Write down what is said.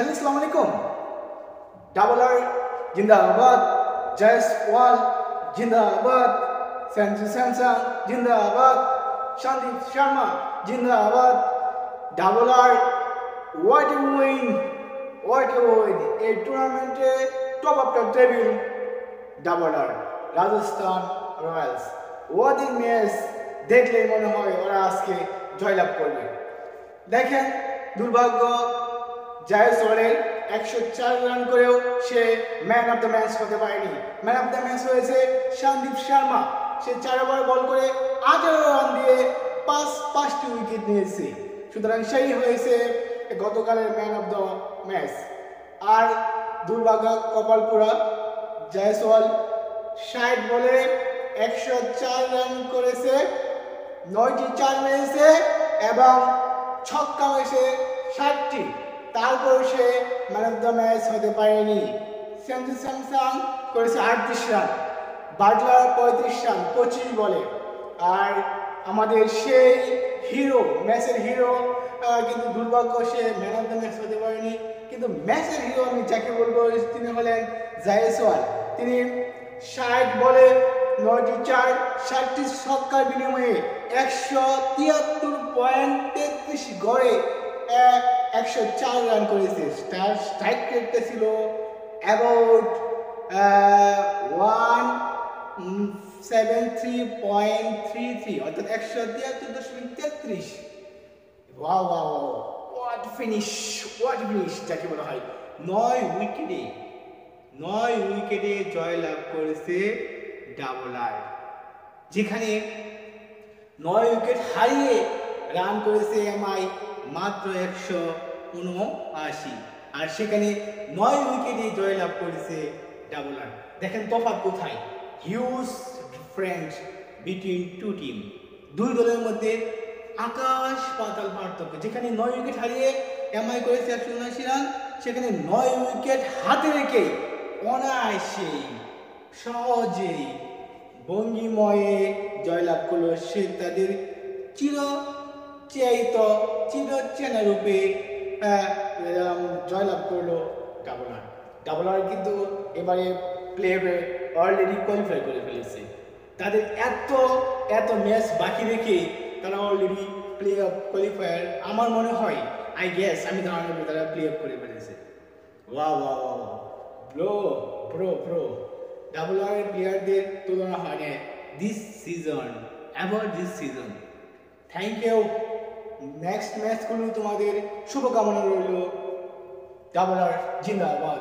Hello अस्सलाम वालेकुम। Double R जिंदाबाद, जयसवाल जिंदाबाद, संजू सैमसंग जिंदाबाद, संदीप शर्मा जिंदाबाद। Double R what a win এই টুর্নামেন্টে top of the table double R Rajasthan Royals. ওদের ম্যাচ দেখলেই মনে হয় ওরা আজকে জয়লাভ করবে। দেখেন দুর্ভাগ্য, জয়সওয়ালের 104 রান করেও সে ম্যান অফ দ্য ম্যাচ হতে পারেনি। ম্যান অফ দ্য ম্যাচ হয়েছে সন্দীপ শর্মা। সে 4 ওভার বল করে 18 রান দিয়ে পাঁচটি উইকেট নিয়েছে। সুতরাং সেই হয়েছে গতকালের ম্যান অফ দ্য ম্যাচ। আর দুর্ভাগ্য কপালপুরা, জয়সওয়াল 60 বলে 104 রান করেছে, 9টি চার মেরেছে এবং ছক্কা মেরেছে 60টি। তারপর সে ম্যান অফ দ্য ম্যাচ হতে পারেনি। সঞ্জু স্যামসং করেছে 38 রান, বাটলার 35 রান 25 বলে। আর আমাদের সেই হিরো, ম্যাচের হিরো, কিন্তু দুর্ভাগ্য সে ম্যান অফ দ্য ম্যাচ হতে পারেনি। কিন্তু ম্যাচের হিরো আমি যাকে বলবো তিনি হলেন জয়সওয়াল। তিনি 60 বলে 9টি চার, 60টি ছক্কার বিনিময়ে 173.33 গড়ে 104 রান করেছে। তার স্ট্রাইক রেটটা ছিল অ্যাবাউট 173.33, অর্থাৎ 173.33। ওয়াও ওয়াও, হোয়াট ফিনিশ যাকে বলা হয়। 9 উইকেটে জয়লাভ করেছে ডাবল আর, যেখানে 9 উইকেট হারিয়ে রান করেছে এমআই মাত্র 179। আর সেখানে 9 উইকেটে জয়লাভ করেছে ডাবল আর। দেখেন তফাৎ কোথায়, huge difference between two team. দুই দলের মধ্যে আকাশ পাতাল পার্থক্য। যেখানে 9 উইকেট হারিয়ে এমআই করেছে 179 রান, সেখানে 9 উইকেট হাতে রেখে অনায়াসেই সহজেই ভঙ্গিময়ে জয়লাভ করলো। সে তাদের চিরচেনা রূপে জয়লাভ করলো ডাবল আর কিন্তু এবারে প্লে অফে অলরেডি কোয়ালিফাই করে ফেলেছে। তাদের এত ম্যাচ বাকি রেখে তারা অলরেডি প্লে অফ কোয়ালিফায়ার, আমার মনে হয়, আমি ধারণা করি তারা প্লে অফ করে ফেলেছে। ব্রো ডাবল আর প্লেয়ারদের তুলনা হয় না this season. Thank you. Next ম্যাচগুলো তোমাদের শুভকামনা রইল। ডাবল আর জিন্দাবাদ।